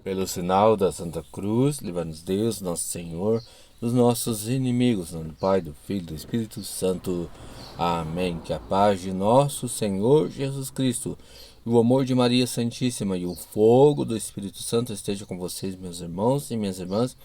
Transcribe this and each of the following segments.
Pelo sinal da Santa Cruz, livra-nos Deus, nosso Senhor, dos nossos inimigos, em nome do Pai, do Filho e do Espírito Santo. Amém. Que a paz de nosso Senhor Jesus Cristo, e o amor de Maria Santíssima e o fogo do Espírito Santo esteja com vocês, meus irmãos e minhas irmãs,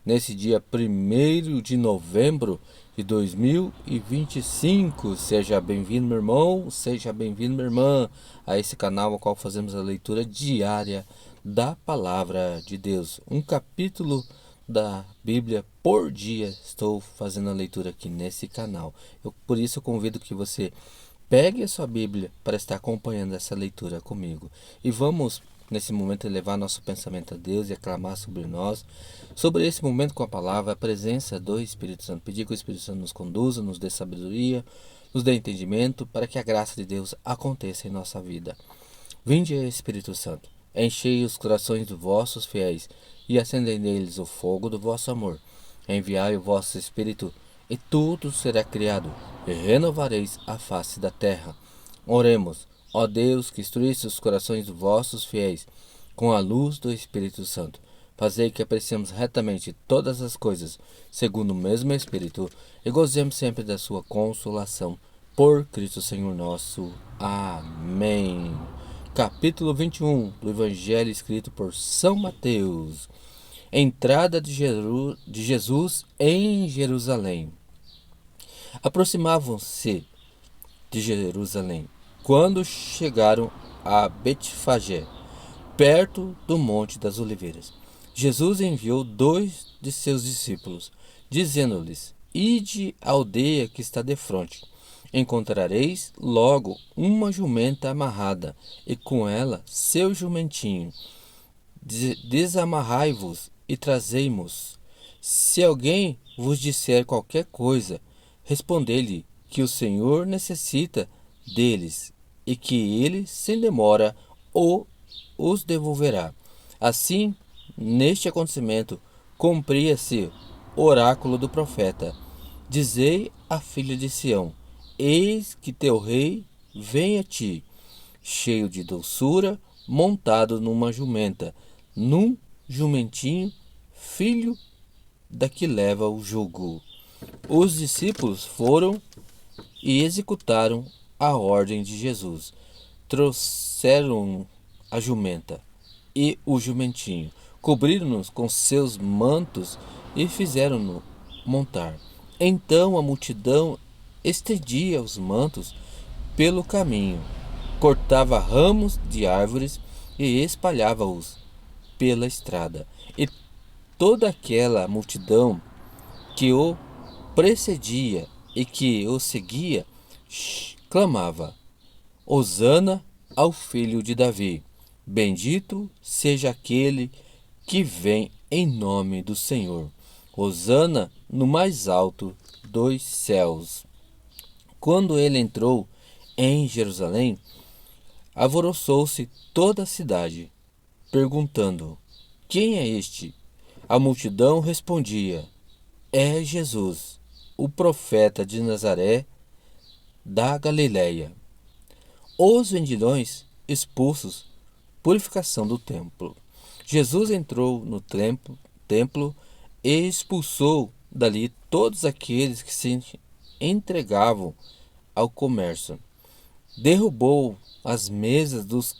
nesse dia 1º de novembro de 2025. Seja bem-vindo, meu irmão, seja bem-vindo, minha irmã, a esse canal ao qual fazemos a leitura diária da Palavra de Deus. Um capítulo da Bíblia por dia estou fazendo a leitura aqui nesse canal. Por isso eu convido que você pegue a sua Bíblia para estar acompanhando essa leitura comigo. E vamos, nesse momento, elevar nosso pensamento a Deus e aclamar sobre nós, sobre esse momento com a palavra, a presença do Espírito Santo. Pedir que o Espírito Santo nos conduza, nos dê sabedoria, nos dê entendimento, para que a graça de Deus aconteça em nossa vida. Vinde, Espírito Santo, enchei os corações dos vossos fiéis e acendei neles o fogo do vosso amor. Enviai o vosso Espírito, e tudo será criado, e renovareis a face da terra. Oremos, ó Deus, que instruísse os corações dos vossos fiéis com a luz do Espírito Santo. Fazei que apreciemos retamente todas as coisas, segundo o mesmo Espírito, e gozemos sempre da sua consolação. Por Cristo Senhor nosso. Amém. Capítulo 21 do Evangelho escrito por São Mateus. Entrada de Jesus em Jerusalém. Aproximavam-se de Jerusalém quando chegaram a Betfagé, perto do Monte das Oliveiras. Jesus enviou 2 de seus discípulos, dizendo-lhes: Ide à aldeia que está defronte. Encontrareis logo uma jumenta amarrada, e com ela seu jumentinho. Desamarrai-vos e trazei-mos. Se alguém vos disser qualquer coisa, respondei-lhe que o Senhor necessita deles, e que ele, sem demora, os devolverá. Assim, neste acontecimento, cumpria-se o oráculo do profeta. Dizei à filha de Sião: Eis que teu rei vem a ti, cheio de doçura, montado numa jumenta, num jumentinho, filho da que leva o jugo. Os discípulos foram e executaram a ordem de Jesus. Trouxeram a jumenta e o jumentinho, cobriram-nos com seus mantos e fizeram-no montar. Então a multidão estendia os mantos pelo caminho, cortava ramos de árvores e espalhava-os pela estrada. E toda aquela multidão que o precedia e que o seguia clamava: Hosana ao filho de Davi. Bendito seja aquele que vem em nome do Senhor. Hosana no mais alto dos céus. Quando ele entrou em Jerusalém, alvoroçou-se toda a cidade, perguntando: Quem é este? A multidão respondia: É Jesus, o profeta de Nazaré da Galileia. Os vendilhões expulsos, purificação do templo. Jesus entrou no templo e expulsou dali todos aqueles que se entregavam ao comércio. Derrubou as mesas dos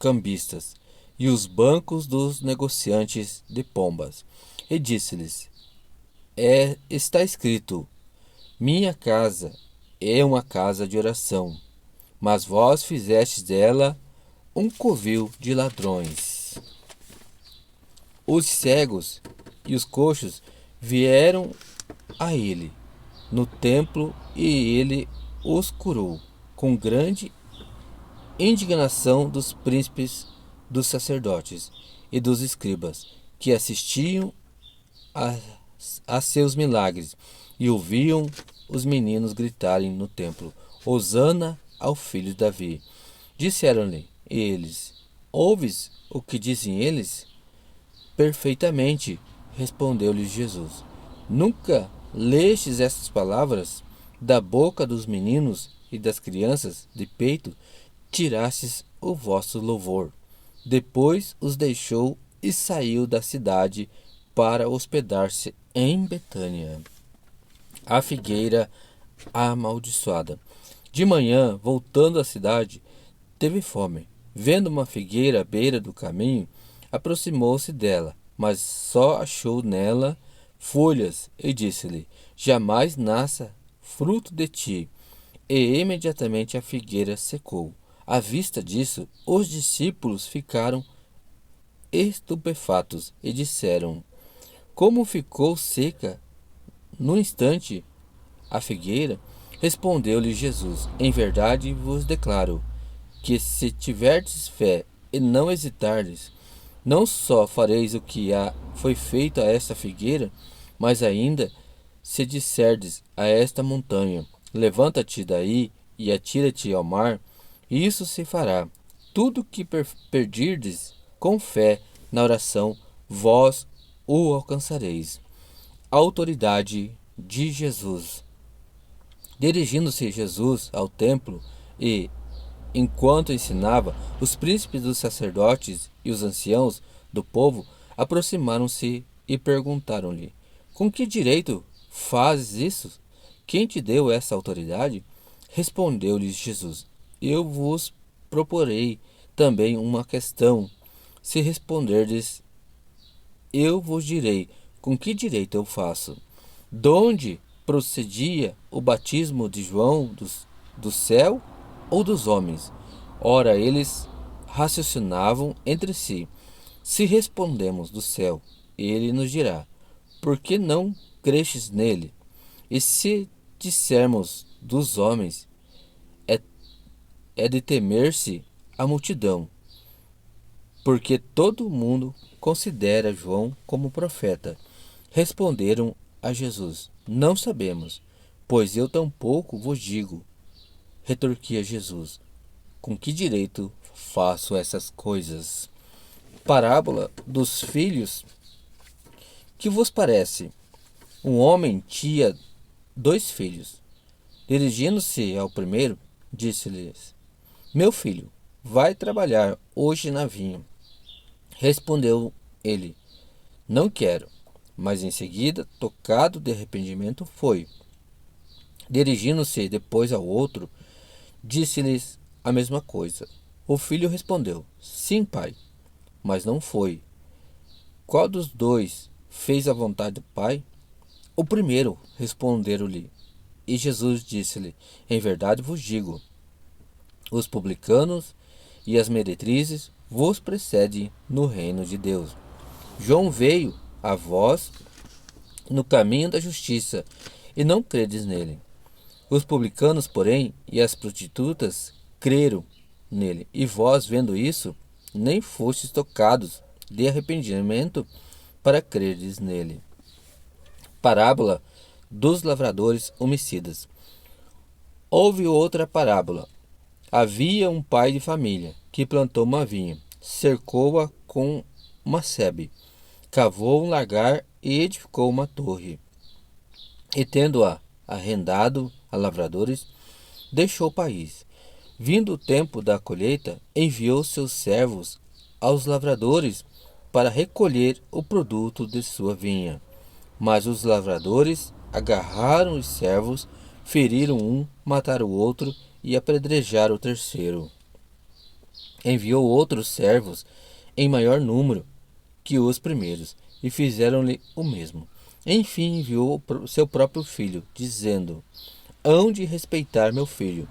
cambistas e os bancos dos negociantes de pombas, e disse-lhes: Está escrito: Minha casa é uma casa de oração, mas vós fizestes dela um covil de ladrões. Os cegos e os coxos vieram a ele no templo, e ele os curou, com grande indignação dos príncipes dos sacerdotes e dos escribas, que assistiam a seus milagres e ouviam os meninos gritarem no templo: Hosana ao filho de Davi. Disseram-lhe eles: Ouves o que dizem eles? Perfeitamente, respondeu-lhes Jesus. Nunca lestes estas palavras? Da boca dos meninos e das crianças de peito tirastes o vosso louvor. Depois os deixou e saiu da cidade para hospedar-se em Betânia. A figueira amaldiçoada. De manhã, voltando à cidade, teve fome. Vendo uma figueira à beira do caminho, aproximou-se dela, mas só achou nela folhas, e disse-lhe: Jamais nasça fruto de ti. E imediatamente a figueira secou. À vista disso, os discípulos ficaram estupefatos e disseram: Como ficou seca no instante a figueira? Respondeu-lhe Jesus: Em verdade vos declaro que se tiverdes fé e não hesitardes, não só fareis o que foi feito a esta figueira, mas ainda se disserdes a esta montanha: Levanta-te daí e atira-te ao mar, isso se fará. Tudo que pedirdes com fé na oração, vós o alcançareis. Autoridade de Jesus. Dirigindo-se Jesus ao templo e, enquanto ensinava, os príncipes dos sacerdotes e os anciãos do povo aproximaram-se e perguntaram-lhe: Com que direito fazes isso? Quem te deu essa autoridade? Respondeu-lhes Jesus: Eu vos proporei também uma questão. Se responderdes, eu vos direi com que direito eu faço. Donde procedia o batismo de João, do céu ou dos homens? Ora, eles raciocinavam entre si. Se respondemos do céu, ele nos dirá: Por que não crestes nele? E se dissermos dos homens, é, é de temer-se a multidão, porque todo mundo considera João como profeta. Responderam a Jesus: Não sabemos, pois eu tampouco vos digo. Retorquia Jesus: Com que direito faço essas coisas? Parábola dos filhos. Que vos parece? Um homem tinha 2 filhos. Dirigindo-se ao primeiro, disse-lhes: Meu filho, vai trabalhar hoje na vinha. Respondeu ele: Não quero. Mas em seguida, tocado de arrependimento, foi. Dirigindo-se depois ao outro, disse-lhes a mesma coisa. O filho respondeu: Sim, pai. Mas não foi. Qual dos dois fez a vontade do pai? O primeiro, responderam-lhe. E Jesus disse-lhe: Em verdade vos digo, os publicanos e as meretrizes vos precedem no reino de Deus. João veio a vós no caminho da justiça, e não credes nele. Os publicanos, porém, e as prostitutas creram nele. E vós, vendo isso, nem fostes tocados de arrependimento para creres nele. Parábola dos lavradores homicidas. Houve outra parábola. Havia um pai de família que plantou uma vinha, cercou-a com uma sebe, cavou um lagar e edificou uma torre. E tendo-a arrendado a lavradores, deixou o país. Vindo o tempo da colheita, enviou seus servos aos lavradores para recolher o produto de sua vinha. Mas os lavradores agarraram os servos, feriram um, mataram o outro e apedrejaram o terceiro. Enviou outros servos em maior número que os primeiros, e fizeram-lhe o mesmo. Enfim enviou seu próprio filho, dizendo: Hão de respeitar meu filho.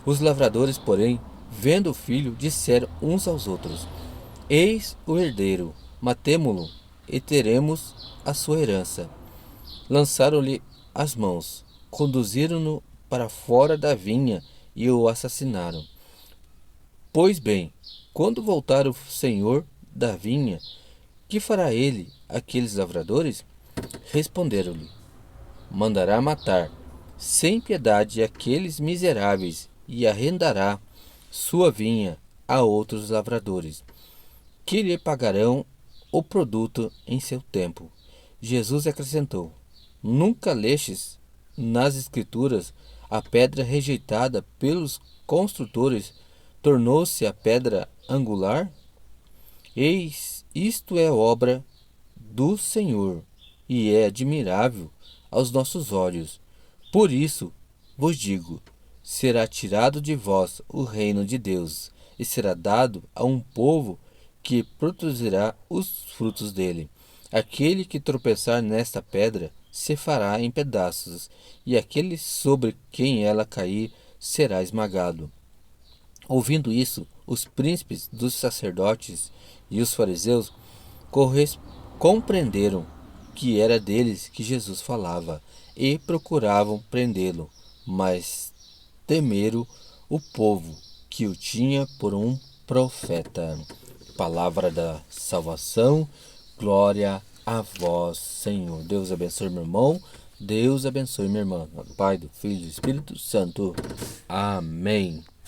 Os lavradores, porém, vendo o filho, disseram uns aos outros: Eis o herdeiro, matemo-lo e teremos a sua herança. Lançaram-lhe as mãos, conduziram-no para fora da vinha e o assassinaram. Pois bem, quando voltar o senhor da vinha, que fará ele aqueles lavradores? Responderam-lhe: Mandará matar sem piedade aqueles miseráveis e arrendará sua vinha a outros lavradores, que lhe pagarão o produto em seu tempo. Jesus acrescentou: Nunca lestes nas Escrituras a pedra rejeitada pelos construtores tornou-se a pedra angular? Eis isto é obra do Senhor, e é admirável aos nossos olhos. Por isso vos digo: será tirado de vós o reino de Deus, e será dado a um povo que produzirá os frutos dele. Aquele que tropeçar nesta pedra se fará em pedaços, e aquele sobre quem ela cair será esmagado. Ouvindo isso, os príncipes dos sacerdotes e os fariseus compreenderam que era deles que Jesus falava e procuravam prendê-lo, mas temeram o povo que o tinha por um profeta. Palavra da salvação, glória a vós, Senhor. Deus abençoe meu irmão, Deus abençoe minha irmã. Do Pai, do Filho e do Espírito Santo. Amém.